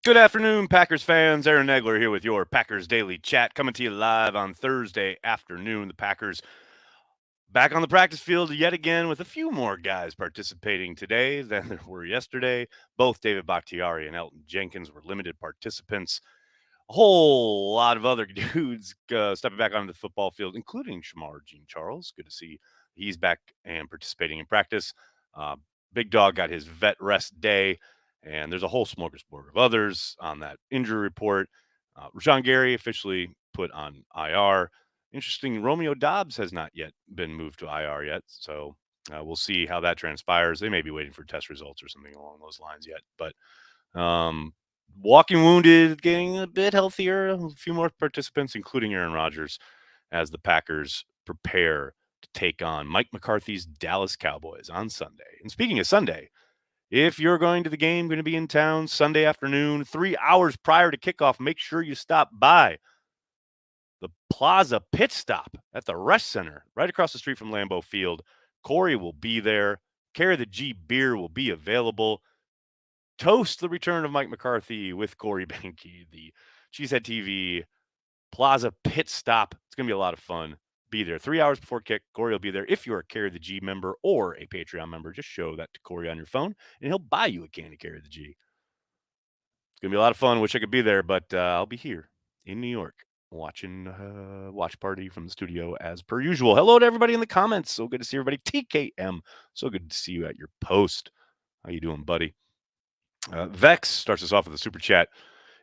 Good afternoon, Packers fans. Aaron Negler here with your Packers Daily Chat, coming to you live on Thursday afternoon. The Packers back on the practice field yet again with a few more guys participating today than there were yesterday. Both David Bakhtiari and Elton Jenkins were limited participants. A whole lot of other dudes stepping back onto the football field, including Shamar Jean Charles. Good to see he's back and participating in practice. Uh, Big Dog got his vet rest day, and there's a whole smorgasbord of others on that injury report. Rashawn Gary officially put on IR. Interesting, Romeo Dobbs has not yet been moved to IR yet, so we'll see how that transpires. They may be waiting for test results or something along those lines yet, but walking wounded, getting a bit healthier. A few more participants, including Aaron Rodgers, as the Packers prepare to take on Mike McCarthy's Dallas Cowboys on Sunday. And speaking of Sunday, if you're going to the game, going to be in town Sunday afternoon, 3 hours prior to kickoff, make sure you stop by the Plaza Pit Stop at the Rest Center, right across the street from Lambeau Field. Corey will be there. Carry the G beer will be available. Toast the return of Mike McCarthy with Corey Banke, the Cheesehead TV Plaza Pit Stop. It's going to be a lot of fun. Be there 3 hours before kick. Corey will be there. If you're a Carry the G member or a Patreon member, just show that to Corey on your phone, and he'll buy you a can of Carry the G. It's going to be a lot of fun. Wish I could be there, but I'll be here in New York watching watch party from the studio as per usual. Hello to everybody in the comments. So good to see everybody. TKM, so good to see you at your post. How you doing, buddy? Vex starts us off with a super chat.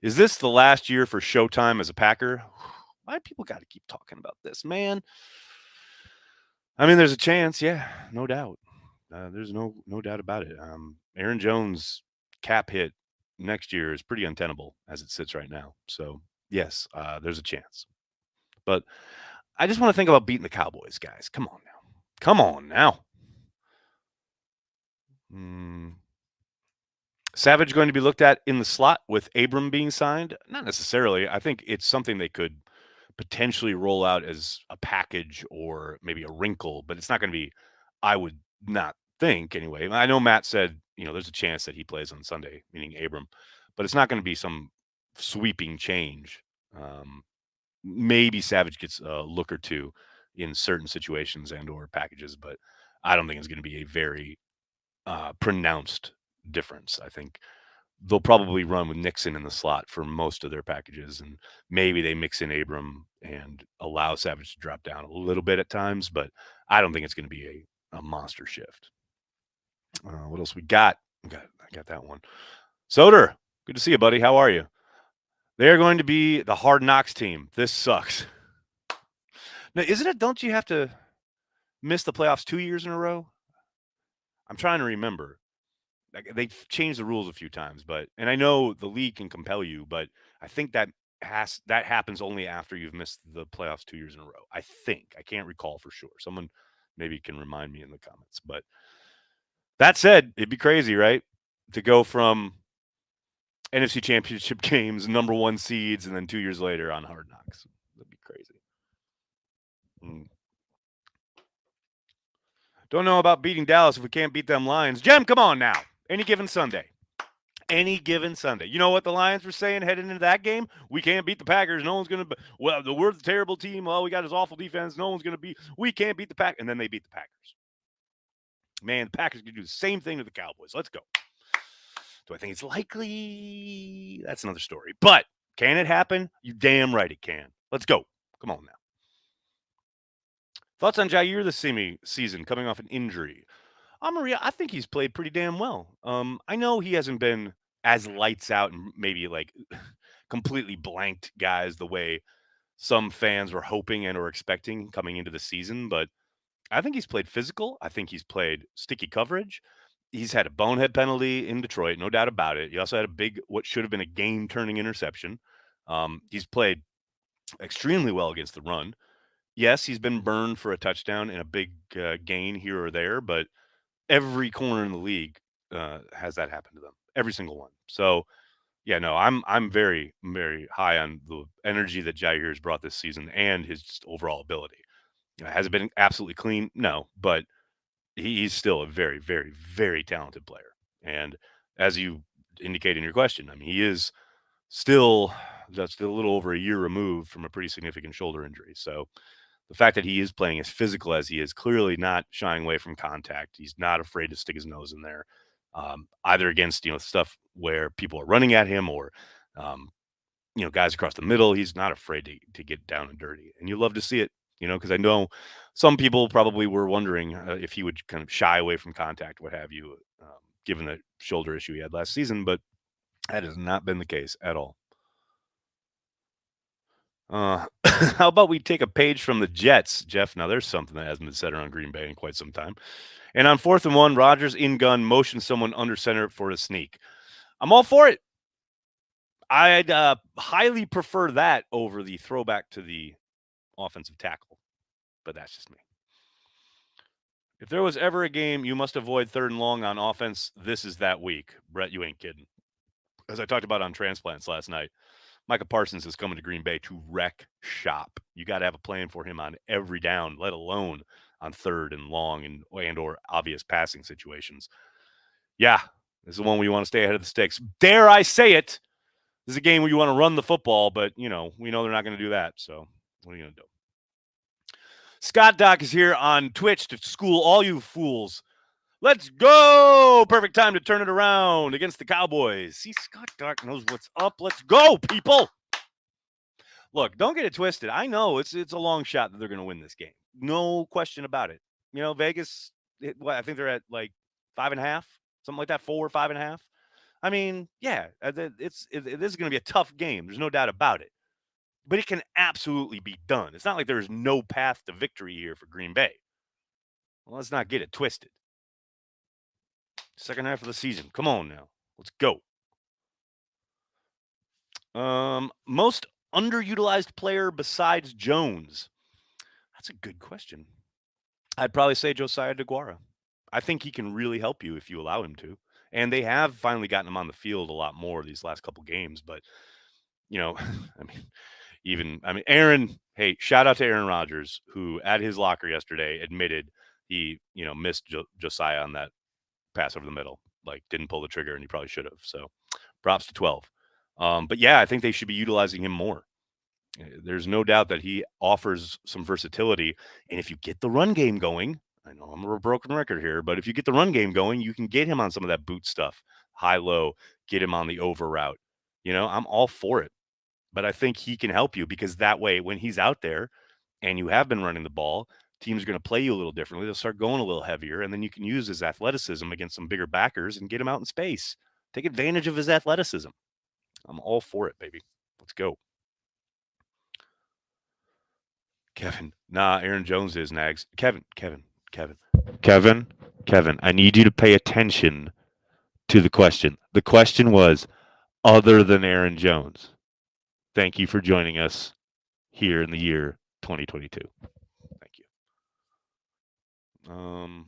Is this the last year for Showtime as a Packer? Why do people got to keep talking about this, man? I mean, there's a chance, yeah, no doubt. There's no doubt about it. Aaron Jones' cap hit next year is pretty untenable as it sits right now. So yes, there's a chance. But I just want to think about beating the Cowboys, guys. Come on now. Come on now. Savage going to be looked at in the slot with Abram being signed? Not necessarily. I think it's something they could potentially roll out as a package or maybe a wrinkle, but it's not going to be, I would not think anyway. I know Matt said, there's a chance that he plays on Sunday, meaning Abram, but it's not going to be some sweeping change. Maybe Savage gets a look or two in certain situations and or packages, but I don't think it's going to be a very pronounced difference. I think they'll probably run with Nixon in the slot for most of their packages, and maybe they mix in Abram and allow Savage to drop down a little bit at times, but I don't think it's going to be a monster shift. What else we got? I got that one. Soder, good to see you, buddy. How are you? They're going to be the Hard Knocks team. This sucks. Now, isn't it? Don't you have to miss the playoffs 2 years in a row? I'm trying to remember. They've changed the rules a few times, and I know the league can compel you, but I think that happens only after you've missed the playoffs 2 years in a row. I think. I can't recall for sure. Someone maybe can remind me in the comments. But that said, it'd be crazy, right? To go from NFC Championship games, number 1 seeds, and then 2 years later on Hard Knocks. That'd be crazy. Don't know about beating Dallas if we can't beat them Lions. Jem, come on now. Any given Sunday. Any given Sunday. You know what the Lions were saying heading into that game? We can't beat the Packers. No one's going to – well, we're the terrible team. Well, we got this awful defense. No one's going to beat – we can't beat the Packers. And then they beat the Packers. Man, the Packers can do the same thing to the Cowboys. Let's go. Do I think it's likely? That's another story. But can it happen? You damn right it can. Let's go. Come on now. Thoughts on Jair this season coming off an injury? Maria, I think he's played pretty damn well. I know he hasn't been as lights out and maybe like completely blanked guys the way some fans were hoping and or expecting coming into the season, but I think he's played physical. I think he's played sticky coverage. He's had a bonehead penalty in Detroit, no doubt about it. He also had a big, what should have been a game-turning interception. He's played extremely well against the run. Yes, he's been burned for a touchdown and a big gain here or there, but every corner in the league has that happen to them. Every single one. So, yeah, no, I'm very, very high on the energy that Jair has brought this season and his just overall ability. Has it been absolutely clean? No, but he's still a very, very, very talented player. And as you indicate in your question, I mean, he is Still, just a little over a year removed from a pretty significant shoulder injury. So the fact that he is playing as physical as he is, clearly not shying away from contact. He's not afraid to stick his nose in there, either against stuff where people are running at him or um, guys across the middle. He's not afraid to get down and dirty, and you love to see it. Because I know some people probably were wondering if he would kind of shy away from contact, what have you, given the shoulder issue he had last season, but that has not been the case at all. How about we take a page from the Jets, Jeff? Now, there's something that hasn't been said around Green Bay in quite some time. And on 4th and 1, Rodgers in gun motions someone under center for a sneak. I'm all for it. I'd highly prefer that over the throwback to the offensive tackle, but that's just me. If there was ever a game you must avoid 3rd and long on offense, this is that week. Brett, you ain't kidding. As I talked about on transplants last night, Micah Parsons is coming to Green Bay to wreck shop. You got to have a plan for him on every down, let alone on 3rd and long and or obvious passing situations. Yeah, this is the one where you want to stay ahead of the sticks. Dare I say it? This is a game where you want to run the football, but we know they're not going to do that. So what are you going to do? Scott Doc is here on Twitch to school all you fools. Let's go! Perfect time to turn it around against the Cowboys. See, Scott Doc knows what's up. Let's go, people! Look, don't get it twisted. I know it's a long shot that they're going to win this game. No question about it. Vegas, I think they're at like 5.5, something like that, 4, 5.5. I mean, yeah, this is going to be a tough game. There's no doubt about it. But it can absolutely be done. It's not like there's no path to victory here for Green Bay. Well, let's not get it twisted. Second half of the season. Come on now. Let's go. Most underutilized player besides Jones. That's a good question. I'd probably say Josiah DeGuara. I think he can really help you if you allow him to. And they have finally gotten him on the field a lot more these last couple games. But, I mean, Aaron, hey, shout out to Aaron Rodgers, who at his locker yesterday admitted he, missed Josiah on that pass over the middle. Like, didn't pull the trigger, and he probably should have. So props to 12. But yeah, I think they should be utilizing him more. There's no doubt that he offers some versatility. And if you get the run game going, I know I'm a broken record here, but if you get the run game going, you can get him on some of that boot stuff, high low, get him on the over route. I'm all for it. But I think he can help you because that way, when he's out there and you have been running the ball, teams are going to play you a little differently. They'll start going a little heavier, and then you can use his athleticism against some bigger backers and get him out in space. Take advantage of his athleticism. I'm all for it, baby. Let's go. Kevin. Nah, Aaron Jones is Nags. Kevin. I need you to pay attention to the question. The question was, other than Aaron Jones. Thank you for joining us here in the year 2022. Thank you.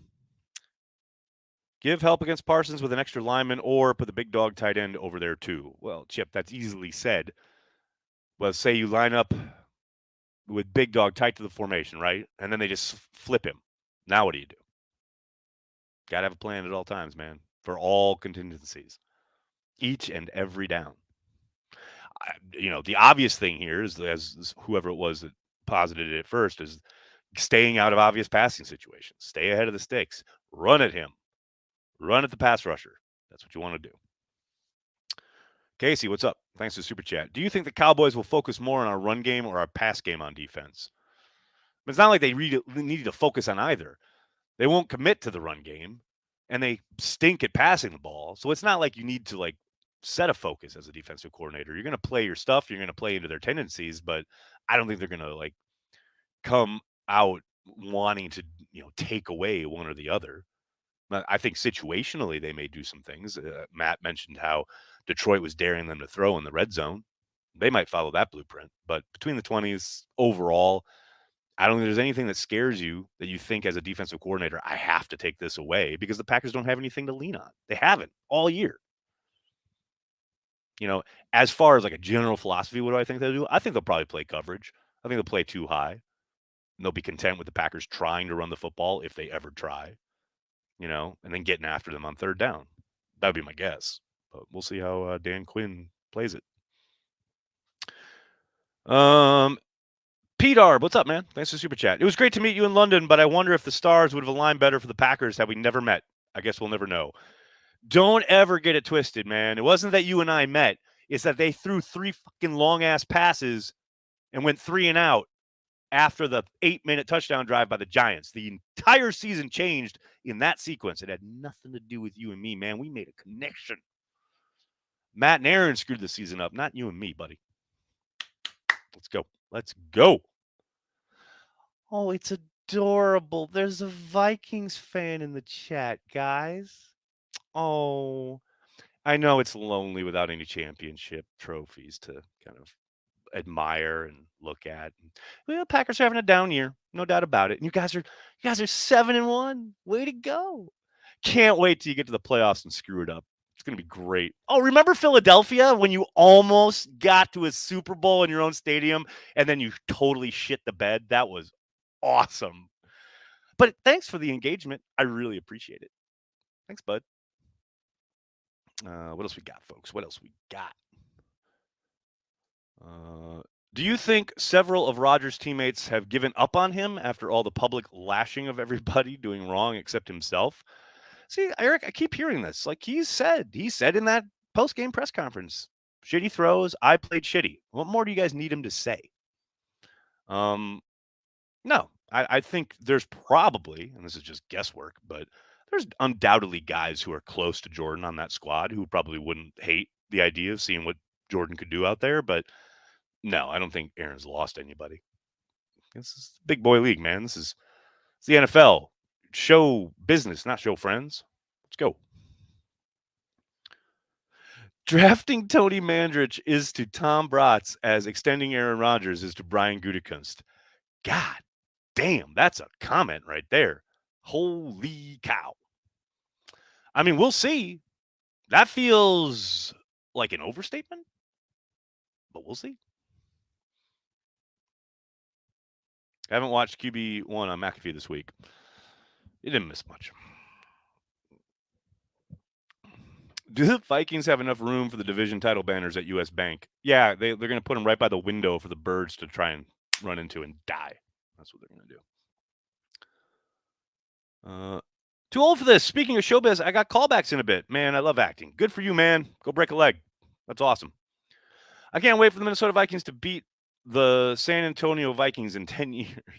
Give help against Parsons with an extra lineman or put the big dog tight end over there too. Well, Chip, that's easily said. Well, say you line up with big dog tight to the formation, right? And then they just flip him. Now what do you do? Got to have a plan at all times, man, for all contingencies, each and every down. The obvious thing here is, as whoever it was that posited it first, is staying out of obvious passing situations. Stay ahead of the sticks. Run at him. Run at the pass rusher. That's what you want to do. Casey, what's up? Thanks for the super chat. Do you think the Cowboys will focus more on our run game or our pass game on defense? It's not like they need to focus on either. They won't commit to the run game, and they stink at passing the ball. So it's not like you need to set a focus as a defensive coordinator. You're going to play your stuff. You're going to play into their tendencies, but I don't think they're going to come out wanting to take away one or the other. I think situationally they may do some things. Matt mentioned how Detroit was daring them to throw in the red zone. They might follow that blueprint, but between the 20s overall, I don't think there's anything that scares you that you think as a defensive coordinator, I have to take this away, because the Packers don't have anything to lean on. They haven't all year. As far as a general philosophy, what do I think they'll do? I think they'll probably play coverage. I think they'll play too high. And they'll be content with the Packers trying to run the football if they ever try, and then getting after them on third down. That would be my guess. But we'll see how Dan Quinn plays it. Pete Arb, what's up, man? Thanks for the super chat. It was great to meet you in London, but I wonder if the stars would have aligned better for the Packers had we never met. I guess we'll never know. Don't ever get it twisted, man. It wasn't that you and I met. It's that they threw 3 fucking long-ass passes and went 3 and out after the 8-minute touchdown drive by the Giants. The entire season changed in that sequence. It had nothing to do with you and me, man. We made a connection. Matt and Aaron screwed the season up, not you and me, buddy. Let's go. Let's go. Oh, it's adorable. There's a Vikings fan in the chat, guys. Oh, I know it's lonely without any championship trophies to kind of admire and look at. Well, Packers are having a down year, no doubt about it. And you guys are 7-1. Way to go. Can't wait till you get to the playoffs and screw it up. It's going to be great. Oh, remember Philadelphia when you almost got to a Super Bowl in your own stadium and then you totally shit the bed? That was awesome. But thanks for the engagement. I really appreciate it. Thanks, bud. What else we got, folks? What else we got? Do you think several of Rodgers' teammates have given up on him after all the public lashing of everybody doing wrong except himself? See, Eric, I keep hearing this. Like he said in that post-game press conference, shitty throws, I played shitty. What more do you guys need him to say? No, I think there's probably, and this is just guesswork, but there's undoubtedly guys who are close to Jordan on that squad who probably wouldn't hate the idea of seeing what Jordan could do out there. But no, I don't think Aaron's lost anybody. This is big boy league, man. It's the NFL. Show business, not show friends. Let's go. Drafting Tony Mandrich is to Tom Bratz as extending Aaron Rodgers is to Brian Gutekunst. God damn, that's a comment right there. Holy cow. I mean, we'll see. That feels like an overstatement, but we'll see. I haven't watched QB1 on McAfee this week. You didn't miss much. Do the Vikings have enough room for the division title banners at U.S. Bank? Yeah, they're going to put them right by the window for the birds to try and run into and die. That's what they're going to do. Too old for this. Speaking of showbiz, I got callbacks in a bit. Man, I love acting. Good for you, man. Go break a leg. That's awesome. I can't wait for the Minnesota Vikings to beat the San Antonio Vikings in 10 years.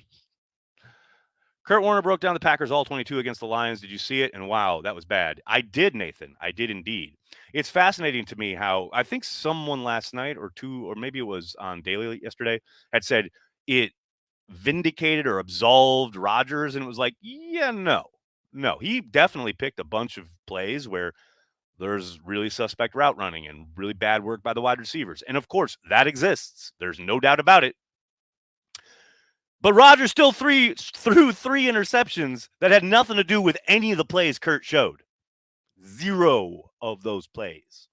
Kurt Warner broke down the Packers all 22 against the Lions. Did you see it? And wow, that was bad. I did, Nathan. I did indeed. It's fascinating to me how I think someone last night or maybe it was on Daily yesterday had said it vindicated or absolved Rodgers. And it was like, yeah, no. He definitely picked a bunch of plays where there's really suspect route running and really bad work by the wide receivers. And of course, that exists. There's no doubt about it. But Rodgers still threw 3 interceptions that had nothing to do with any of the plays Kurt showed. 0 of those plays.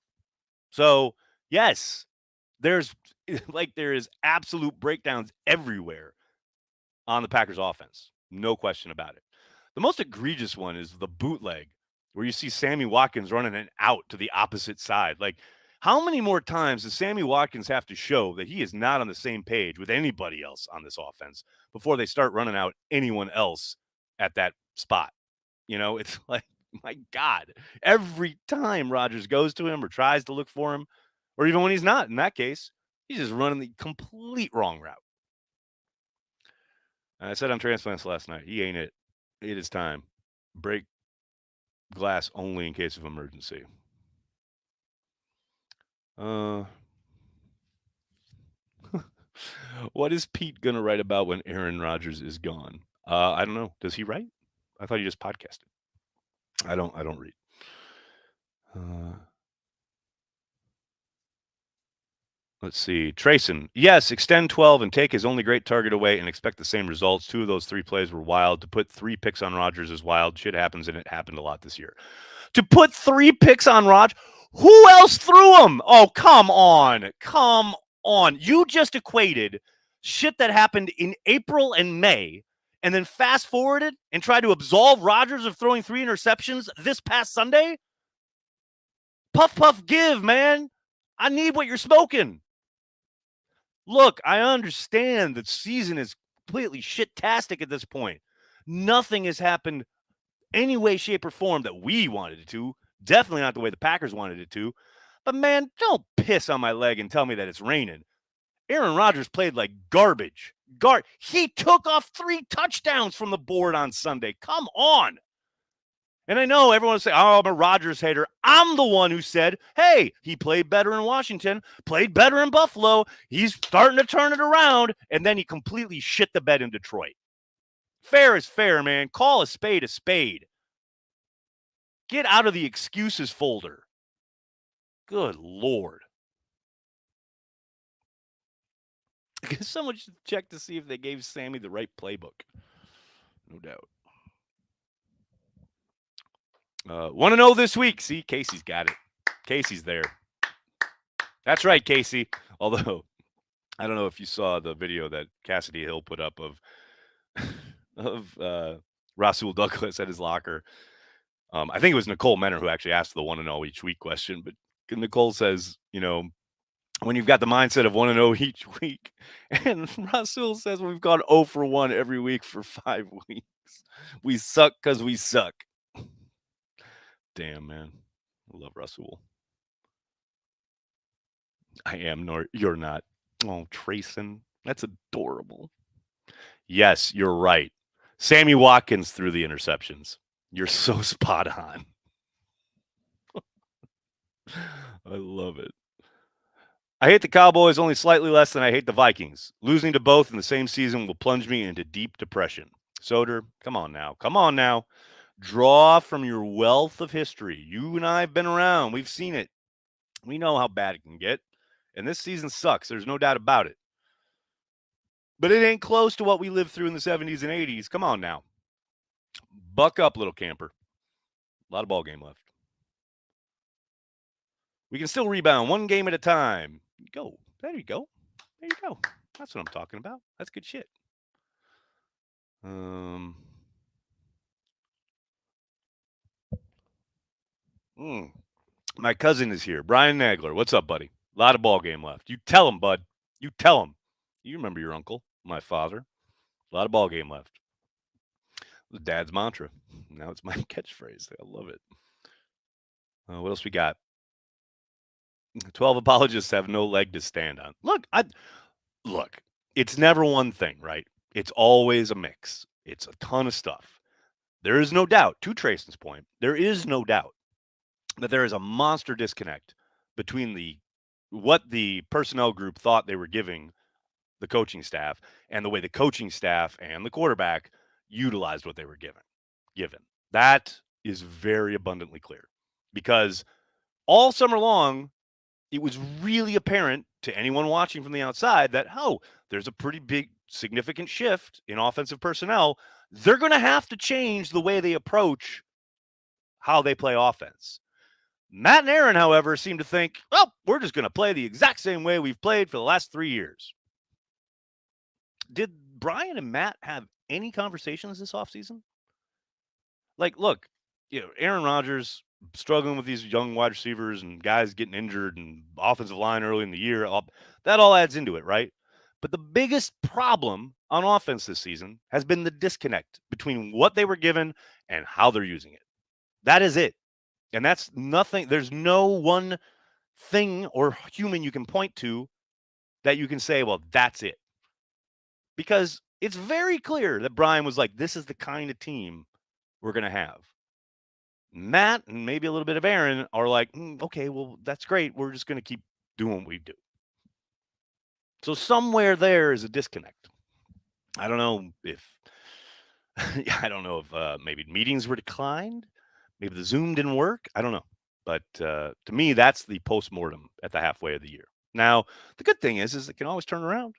So, yes, there is absolute breakdowns everywhere on the Packers offense. No question about it. The most egregious one is the bootleg where you see Sammy Watkins running an out to the opposite side. Like, how many more times does Sammy Watkins have to show that he is not on the same page with anybody else on this offense before they start running out anyone else at that spot? You know, it's like, my God, every time Rodgers goes to him or tries to look for him, or even when he's not, in that case, he's just running the complete wrong route. And I said on Transplants last night, he ain't it. It is time. Break glass only in case of emergency. What is Pete gonna write about when Aaron Rodgers is gone? I don't know. Does he write? I thought he just podcasted. I don't read. Let's see. Trayson. Yes, extend 12 and take his only great target away and expect the same results. 2 of those 3 plays were wild. To put 3 picks on Rodgers is wild. Shit happens, and it happened a lot this year. To put 3 picks on Rodgers? Who else threw them? Oh, come on. Come on. You just equated shit that happened in April and May and then fast forwarded and tried to absolve Rodgers of throwing 3 interceptions this past Sunday? Puff, puff, give, man. I need what you're smoking. Look, I understand the season is completely shit-tastic at this point. Nothing has happened any way, shape, or form that we wanted it to. Definitely not the way the Packers wanted it to. But man, don't piss on my leg and tell me that it's raining. Aaron Rodgers played like garbage. He took off 3 touchdowns from the board on Sunday. Come on. And I know everyone will say, oh, I'm a Rodgers hater. I'm the one who said, hey, he played better in Washington, played better in Buffalo. He's starting to turn it around. And then he completely shit the bed in Detroit. Fair is fair, man. Call a spade a spade. Get out of the excuses folder. Good Lord. I guess someone should check to see if they gave Sammy the right playbook. No doubt. Want to know this week? See, Casey's got it. Casey's there. That's right, Casey. Although, I don't know if you saw the video that Cassidy Hill put up of Rasul Douglas at his locker. I think it was Nicole Menner who actually asked the 1-0 each week question. But Nicole says, when you've got the mindset of 1-0 each week, and Rasul says we've gone 0 for 1 every week for 5 weeks. We suck because we suck. Damn, man. I love Rasul. I am, nor you're not. Oh, Trayson. That's adorable. Yes, you're right. Sammy Watkins threw the interceptions. You're so spot on. I love it. I hate the Cowboys only slightly less than I hate the Vikings. Losing to both in the same season will plunge me into deep depression. Soder, come on now. Come on now. Draw from your wealth of history. You and I have been around. We've seen it. We know how bad it can get. And this season sucks. There's no doubt about it. But it ain't close to what we lived through in the 70s and 80s. Come on now. Buck up, little camper. A lot of ball game left. We can still rebound one game at a time. Go. There you go. There you go. That's what I'm talking about. That's good shit. My cousin is here. Brian Nagler. What's up, buddy? A lot of ball game left. You tell him, bud. You tell him. You remember your uncle, my father. A lot of ball game left. The dad's mantra. Now it's my catchphrase. I love it. What else we got? 12 apologists have no leg to stand on. Look, it's never one thing, right? It's always a mix. It's a ton of stuff. There is no doubt, to Trayson's point, there is no doubt that there is a monster disconnect between what the personnel group thought they were giving the coaching staff and the way the coaching staff and the quarterback utilized what they were given. That is very abundantly clear because all summer long, it was really apparent to anyone watching from the outside that, there's a pretty big, significant shift in offensive personnel. They're going to have to change the way they approach how they play offense. Matt and Aaron, however, seem to think, we're just going to play the exact same way we've played for the last 3 years. Did Brian and Matt have any conversations this offseason? Like, look, Aaron Rodgers struggling with these young wide receivers and guys getting injured and offensive line early in the year, that all adds into it, right? But the biggest problem on offense this season has been the disconnect between what they were given and how they're using it. That is it. And that's nothing. There's no one thing or human you can point to that you can say, well, that's it. Because it's very clear that Brian was like, this is the kind of team we're going to have. Matt and maybe a little bit of Aaron are like, okay, well, that's great. We're just going to keep doing what we do. So somewhere there is a disconnect. I don't know if maybe meetings were declined. Maybe the Zoom didn't work. I don't know. But to me, that's the postmortem at the halfway of the year. Now, the good thing is it can always turn around.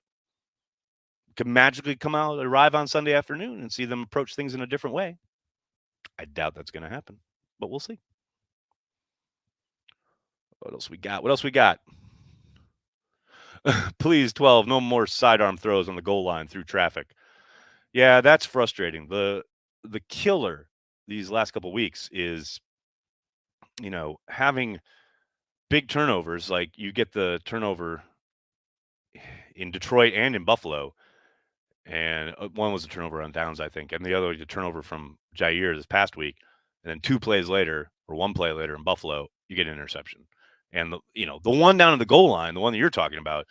It can magically arrive on Sunday afternoon and see them approach things in a different way. I doubt that's going to happen, but we'll see. What else we got? Please, 12, no more sidearm throws on the goal line through traffic. Yeah, that's frustrating. The killer these last couple of weeks is, having big turnovers. Like you get the turnover in Detroit and in Buffalo. And one was a turnover on downs, I think, and the other was a turnover from Jair this past week. And then 2 plays later, or 1 play later in Buffalo, you get an interception. And the one down at the goal line, the one that you're talking about,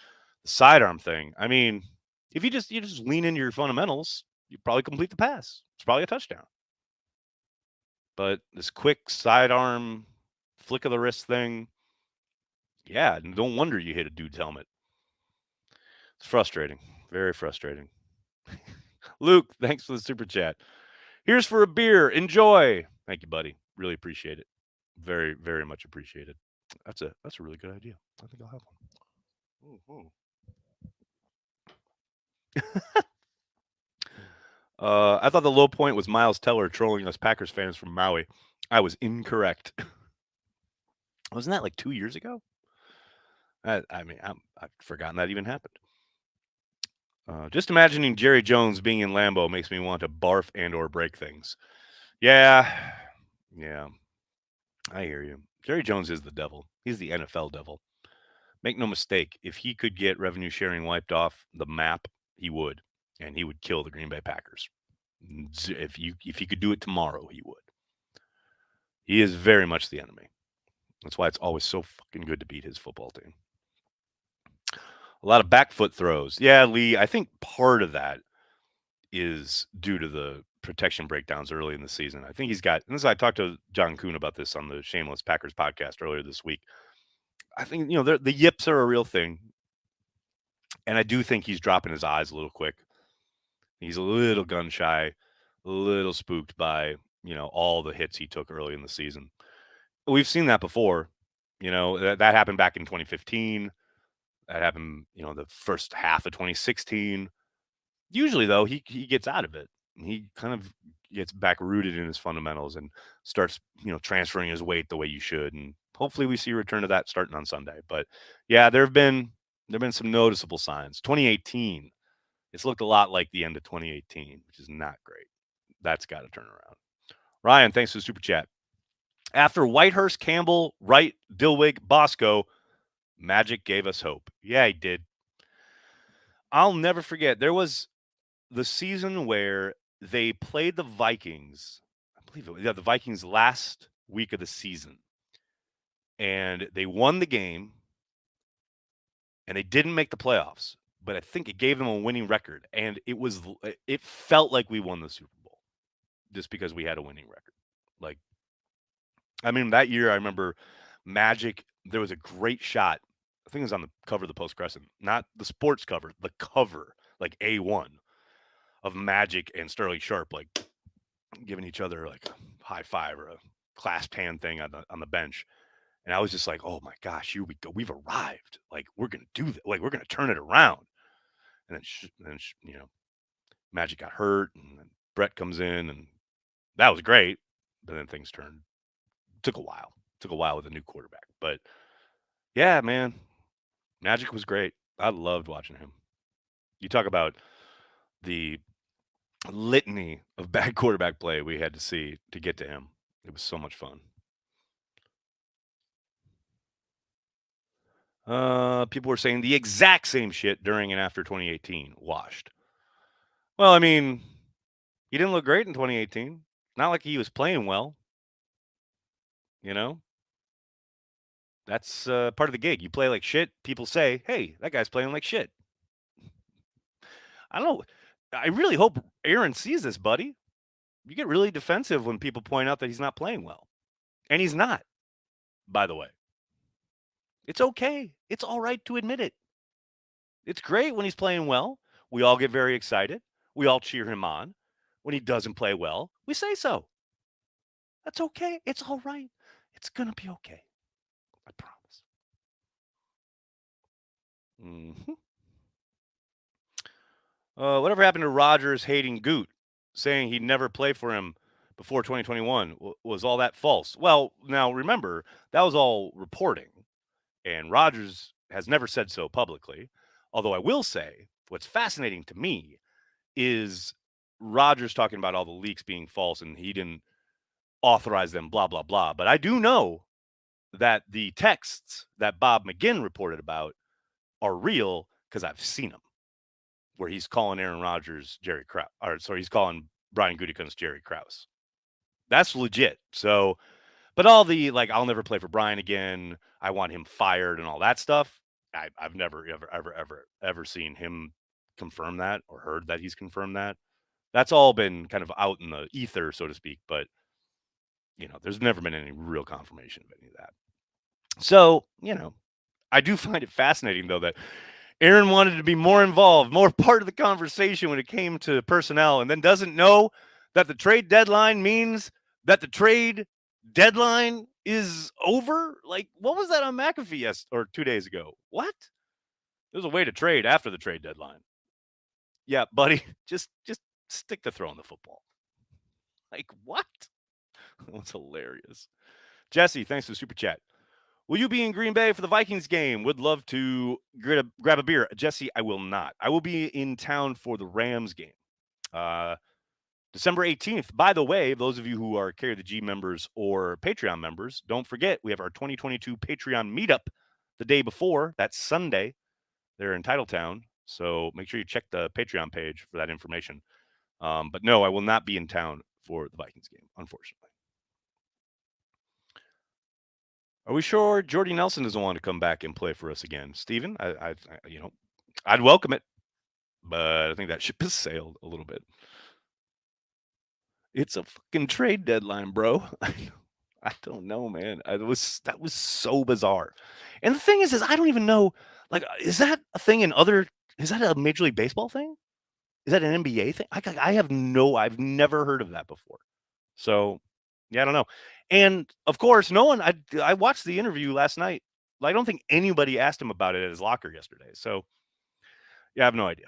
the sidearm thing. I mean, if you just lean into your fundamentals, you probably complete the pass. It's probably a touchdown. But this quick sidearm flick of the wrist thing, yeah, no wonder you hit a dude's helmet. It's frustrating, very frustrating. Luke, thanks for the super chat. Here's for a beer. Enjoy. Thank you, buddy. Really appreciate it. Very, very much appreciated. That's a really good idea. I think I'll have one. Ooh, ooh. I thought the low point was Miles Teller trolling us Packers fans from Maui. I was incorrect. Wasn't that like 2 years ago? I mean, I've forgotten that even happened. Just imagining Jerry Jones being in Lambeau makes me want to barf and/or break things. Yeah, yeah, I hear you. Jerry Jones is the devil. He's the NFL devil. Make no mistake, if he could get revenue sharing wiped off the map, he would, and he would kill the Green Bay Packers. If he could do it tomorrow, he would. He is very much the enemy. That's why it's always so fucking good to beat his football team. A lot of back foot throws. Yeah, Lee, I think part of that is due to the protection breakdowns early in the season. I think he's got, and this I talked to John Kuhn about this on the Shameless Packers podcast earlier this week. I think, the yips are a real thing. And I do think he's dropping his eyes a little quick. He's a little gun shy, a little spooked by, all the hits he took early in the season. We've seen that before. That happened back in 2015. That happened, the first half of 2016. Usually, though, he gets out of it. He kind of gets back rooted in his fundamentals and starts, transferring his weight the way you should. And hopefully we see a return to that starting on Sunday. But yeah, there have been some noticeable signs. 2018, it's looked a lot like the end of 2018, which is not great. That's got to turn around. Ryan, thanks for the super chat. After Whitehurst, Campbell, Wright, Dilwig, Bosco, Magic gave us hope. Yeah, he did. I'll never forget. There was the season where they played the Vikings. I believe it was the Vikings last week of the season. And they won the game. And they didn't make the playoffs. But I think it gave them a winning record. And it felt like we won the Super Bowl just because we had a winning record. Like, I mean, that year I remember Magic, there was a great shot. I think it was on the cover of the Post Crescent, not the sports cover, the cover, like A1 of Magic and Sterling Sharp, like giving each other like a high five or a clasped hand thing on the bench. And I was just like, oh my gosh, here we go. We've arrived. Like, we're going to do that. Like, we're going to turn it around. And then, Magic got hurt and then Brett comes in and that was great. But then things turned. Took a while. Took a while with a new quarterback. But yeah, man, Magic was great. I loved watching him. You talk about the litany of bad quarterback play we had to see to get to him. It was so much fun. People were saying the exact same shit during and after 2018. Washed. Well, I mean, he didn't look great in 2018. Not like he was playing well. That's part of the gig. You play like shit. People say, hey, that guy's playing like shit. I don't know. I really hope Aaron sees this, buddy. You get really defensive when people point out that he's not playing well. And he's not, by the way. It's okay. It's all right to admit it. It's great when he's playing well. We all get very excited. We all cheer him on. When he doesn't play well, we say so. That's okay. It's all right. It's going to be okay. I promise. Mm-hmm. Whatever happened to Rodgers hating Goot, saying he'd never play for him before 2021? Was all that false? Well, now remember, that was all reporting. And Rodgers has never said so publicly. Although I will say, what's fascinating to me is Rodgers talking about all the leaks being false and he didn't authorize them, blah, blah, blah. But I do know that the texts that Bob McGinn reported about are real because I've seen him where he's calling Aaron Rodgers Jerry Krause, or sorry, he's calling Brian Gutekunst Jerry Krause. That's legit. So, but all the like, I'll never play for Brian again. I want him fired and all that stuff. I've never ever seen him confirm that or heard that he's confirmed that. That's all been kind of out in the ether, so to speak. But there's never been any real confirmation of any of that. So, I do find it fascinating though that Aaron wanted to be more involved, more part of the conversation when it came to personnel, and then doesn't know that the trade deadline means that the trade deadline is over. Like, what was that on McAfee or 2 days ago? What? There's a way to trade after the trade deadline. Yeah, buddy, just stick to throwing the football. Like, what? That's hilarious. Jesse, thanks for the super chat. Will you be in Green Bay for the Vikings game? Would love to grab a beer. Jesse, I will not. I will be in town for the Rams game. December 18th. By the way, those of you who are Carry the G members or Patreon members, don't forget we have our 2022 Patreon meetup the day before. That's Sunday. They're in Titletown. So make sure you check the Patreon page for that information. But no, I will not be in town for the Vikings game, unfortunately. Are we sure Jordy Nelson doesn't want to come back and play for us again? Steven, I'd welcome it, but I think that ship has sailed a little bit. It's a fucking trade deadline, bro. I don't know, man. That was so bizarre. And the thing is I don't even know, like, is that a thing is that a Major League Baseball thing? Is that an NBA thing? I've never heard of that before. So, yeah, I don't know. And of course, no one, I watched the interview last night. I don't think anybody asked him about it at his locker yesterday. So, yeah, I have no idea.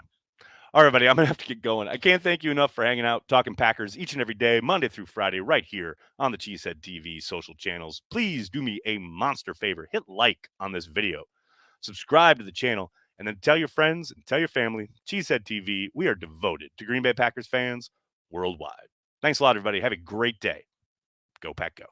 All right, buddy, I'm going to have to get going. I can't thank you enough for hanging out, talking Packers each and every day, Monday through Friday, right here on the Cheesehead TV social channels. Please do me a monster favor. Hit like on this video. Subscribe to the channel, and then tell your friends and tell your family. Cheesehead TV, we are devoted to Green Bay Packers fans worldwide. Thanks a lot, everybody. Have a great day. Go Pack Go.